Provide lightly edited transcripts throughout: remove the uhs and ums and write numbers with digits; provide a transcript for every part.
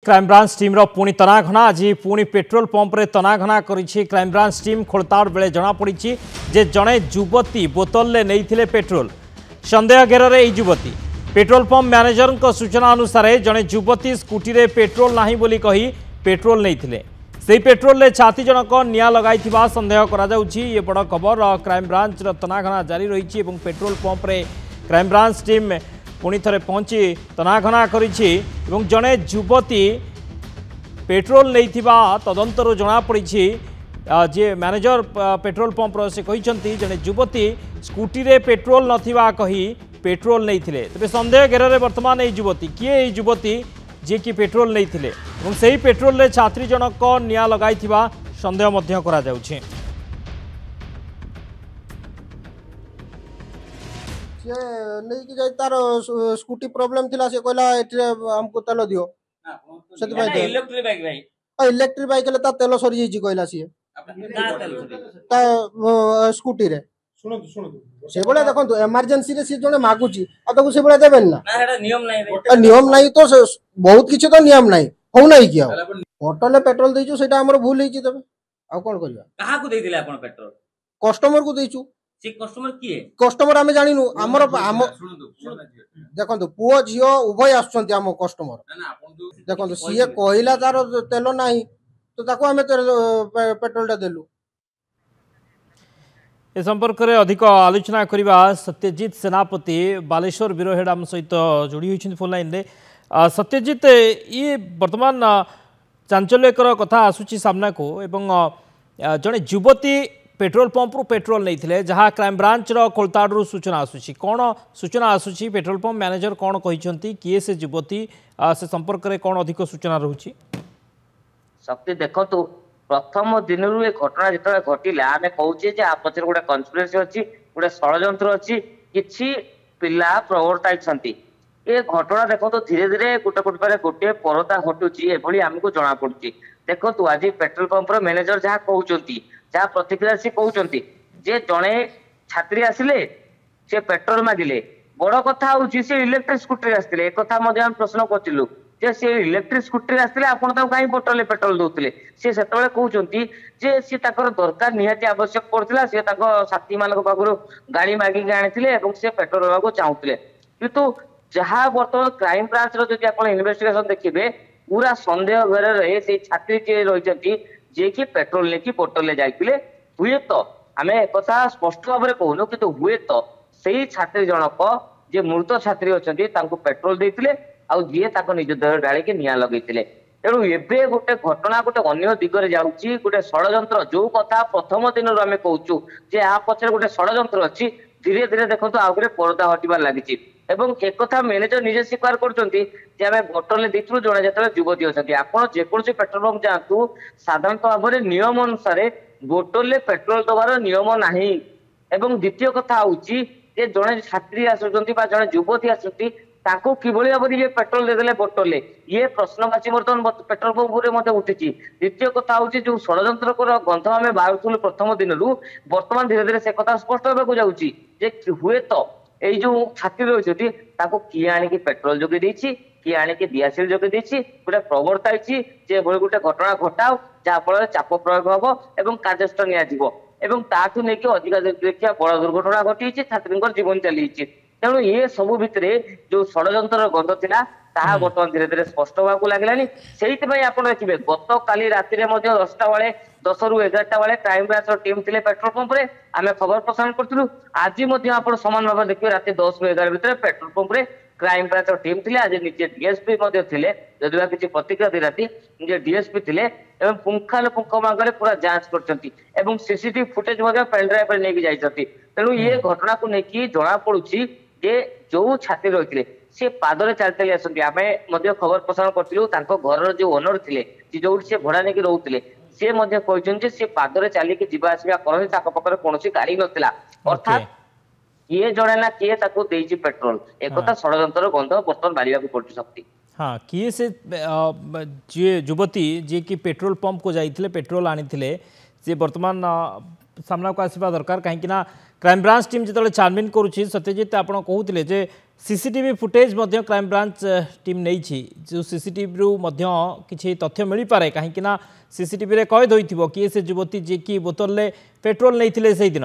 Crime branch team पुणी तनाघना आज पुणी पेट्रोल पंप रे तनाघना करिछि क्राइमब्रांच टीम खोलताड़ बेले जनापड़ी जे जड़े युवती बोतल ले नहीं पेट्रोल संदेह घेर में युवती पेट्रोल पंप मैनेजर सूचना अनुसार जड़े युवती स्कूटी रे पेट्रोल नाही बोली कही पेट्रोल नहीं से पेट्रोल ले छाती जनक निया लगाई संदेह ये बड़ खबर क्राइमब्रांच तनाघना जारी रही पेट्रोल पंप रे क्राइमब्रांच टीम पुणी थे पहुंची तनाघना करिछि जड़े युवती पेट्रोल नहीं तदंतर जनापड़ी जे मैनेजर पेट्रोल पंप से कहते जड़े युवती स्कूटी रे पेट्रोल नथिबा कही पेट्रोल नहीं तेज संदेह घेर में बर्तमान ये युवती किए युवती जी कि पेट्रोल नहीं से पेट्रोल रे छात्री जनक निया लगाई संदेह मध्य करा जाउछि। नहीं जाए तार स्कूटी प्रॉब्लम थिला से कहला एटे हमको तेल दियो सेति भाई इलेक्ट्रिक बाइक भाई इलेक्ट्रिक बाइक ले ता तेल सरी जाई कहला सी ता स्कूटी रे सुनो से बोले देखो इमरजेंसी रे से जने मागुची आ तो से बोले देबेन ना एटा नियम नहीं तो बहुत किछ तो नियम नहीं हो नहीं किया होटल ले पेट्रोल देइछु सेटा हमर भूल हिची तबे आ कोन करिया कहा को देइदिले आपण पेट्रोल कस्टमर को देइछु से कस्टमर किए कस्टमर आमे जानिनु हमर देखंतु पुओ झियो उभय आछंती हम कस्टमर देखंतु सीए कहिला तार तेल नाही तो ताको आमे पेट्रोल टा देलु। ए संपर्क में अधिक आलोचना करबा सत्यजित सेनापति बालेश्वर बिरोहेड आम सहित जोड़ी होइछन फोन लाइन रे। सत्यजित ये वर्तमान चांचल्यकर कथा आसुची सामना को एवं जड़े युवती पेट्रोल पंप रु पेट्रोल नहीं थे जहाँ क्राइमब्रांच खोलताड़ सूचना आसूची कौन सूचना आसूची पेट्रोल पंप मैनेजर कौन कहते किए से युवती से संपर्क में कौन अधिक सूचना रोची शक्ति देखो तो प्रथम दिन ये घटना जो घटला आम कहे पचर गोटे कन्स्पिरेसी अच्छी गोटे षड्यंत्र अच्छी किसी पिला प्रवर्ताई ये घटना देखो तो धीरे धीरे गोटे गोटे गोटे परदा हटुची एभली आमको जना पड़ी देखो तो आज पेट्रोल पंप मैनेजर जहाँ कहते जहाँ प्रतिक्रिया सी कहते जे जड़े छात्री आसिले से पेट्रोल मागिले बड़ कथा हूँ से इलेक्ट्रिक स्कूटी आसते एक प्रश्न करूँ जे से इलेक्ट्रिक स्कूटी आसते आपड़ कहीं बोतल पेट्रोल दौले सी से कहते जे सी दरकार निहाती आवश्यक पड़ता सी साथी मान पाखु गाड़ी मागिक आनी से पेट्रोल देवा चाहूले किंतु जहाँ बर्तमान क्राइम ब्रांच आप इन्वेस्टिगेशन देखिए पूरा संदेह घर रहे से छात्री जी रही जे कि पेट्रोल लेकिन बोतल जाइए हुए तो आम एक स्पष्ट भाव में कहूनु कि हुए तो से छात्री जनक जे मृत छात्री अच्छा पेट्रोल देते जी निज देह डाल के निया लगे तेणु एबे गोटे घटना गोटे अन्य दिगरे जाऊँगी गोटे षड्यंत्र जो कथा प्रथम दिन आम कहूँ जे आ पचर गोटे षड्यंत्र अच्छी धीरे धीरे देखो आउ गोटे परदा हटबार लगी एक मैनेजर निजे स्वीकार कर बोतल देखु जड़े जो युवती अच्छा आप जेकोसी पेट्रोल पंप जातु साधारणत भाव में नियम अनुसार बोतल पेट्रोल दबार नियम ना द्वितीय कथा हूँ जड़े छात्री आसुच्च जड़े युवती आसुच्च किभली भाव ये पेट्रोल देदेले बोतल ये प्रश्नवाची बर्तमान पेट्रोल पंप उठी द्वितीय कथा हूँ जो षड्यंत्र गंध आम बाहर प्रथम दिन बर्तमान धीरे धीरे से कथा स्पष्ट होगा जाऊँगी हुए तो ये जो छात्री रही किए आणिक पेट्रोल जोगे देछि किए आणिक दियासिल जोगे देछि गोटे प्रवर्ताई जे गोटे घटना घटाओ जहाँफल चाप प्रयोग हम और कार्यस्थ निठू नहीं अधिक देखिए बड़ दुर्घटना घटी छात्री जीवन चली तेणु ये सब भितर जो षड्यंत्र गंध थिला ताहा बर्तमान धीरे धीरे स्पष्ट होगा लगे से आप देखिए गत काली राति 10टा बेले 10 ରୁ 11टा बेले क्राइम ब्रांच टीम थे पेट्रोल पंप रे आम खबर प्रसारण करूँ आज आप सामान भाव देखिए राति 10 ରୁ 11 भितर पेट्रोल पंप रे क्राइम ब्रांच टीम थे आज निजे डीएसपी थे जदिवा किसी प्रतिक्रिया दी राति निजे डीएसपी थे पुंखानुपुंख भाग पूरा जांच कर सीसीटीवी फुटेज पेनड्राइव नहीं जाती तेणु ये घटना को लेकिन जना पड़ी जे जो छात्री रही सी पादरे चलते आसती आम खबर प्रसारण करूँ घर जो ओनर थे जो से भड़ा नहीं रोते सी कहते सी पादरे चलिए जावासवा करते पाखे कौन गाड़ी नाला अर्थात किए जड़े ना किए देजी पेट्रोल एक षड्यंत्र गंध बर्तमान बाहर पड़ती शक्ति। हाँ किए से जी युवती जी कि पेट्रोल पंप को जाइए पेट्रोल आनी सी बर्तमान सामना को आसवा दरकार कहीं क्राइम ब्रांच टीम जो छानबीन करुच्ची सत्यजित आप कहते सीसीटीवी फुटेज मध्य क्राइम ब्रांच टीम नहीं जो सीसीटीवी रु मध्य किसी तथ्य मिल पारे कहीं सीसीटीवी रे कैद होइथिबो किए से युवती जे कि बोतल ले पेट्रोल नहीं से दिन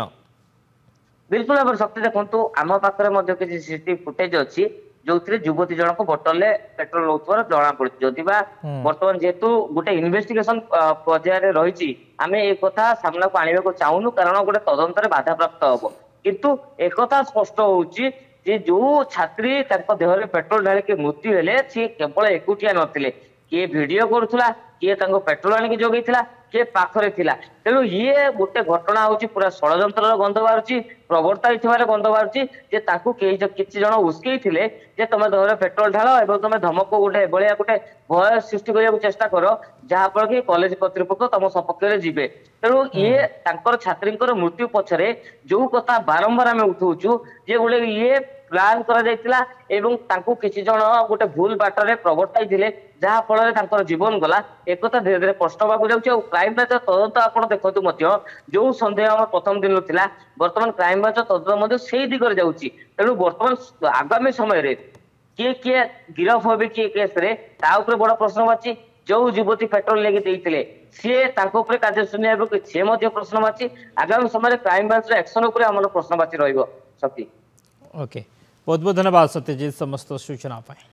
बिल्कुल भाव शक्ति देखो आम पाखे किसी सीसीटीवी फुटेज अच्छी जो युवती जनक बोतल में पेट्रोल नौथार जना पड़ी जदि बर्तमान जेहेतु गोटे इन्वेस्टिगेशन पर्यायर रही आम एक कथा सामना को आने को चाहूनु कारण गोटे तदंतर बाधा प्राप्त हम किंतु एक स्पष्ट होची जे जो छात्री देह पेट्रोल ढाल मृत्यु हेले सी केवल एकुटिया नथिले किए वीडियो करूला किए पेट्रोल आनिक जोगेइथिला किए पाखरे थिला तेणु ये गोटे घटना होची पूरा षड्यंत्र गंध बाहर प्रवर्ता गंध बाहर जे ताकू किसी जन उस्कई थिले जे तुम देहरे पेट्रोल ढाल एवं तुम धमक गोटे भाया गोटे भय सृष्टि करने चेष्टा कर जहाँफल कि कॉलेज कर्तृपक्ष तुम सपक्ष में जीवे तेणु ये छात्री मृत्यु पछरे जो कथा बारंबार आम उठाऊचु जे गोटे ये प्लान करा किसी जन गोटे भूल बाटर प्रवर्ताई थे जहाँ फल जीवन गला एक धीरे धीरे स्पष्ट होगा जाऊँ क्राइम ब्रांच तदंत आप देखते जो सन्देह आम प्रथम दिन था बर्तमान क्राइम ब्रांच तदंत से दिगरे जाऊँगी तेणु बर्तमान आगामी समय किए किए गिरफ हो किए केस बड़ प्रश्नवाची जो युवती पेट्रोल लेके सी कार्यानुष्ठान सी प्रश्नवाची आगामी समय क्राइम ब्रांच एक्शन आम प्रश्नवाची रही शक्ति ओके बहुत बहुत धन्यवाद सत्यजीत समस्त सूचना पाए।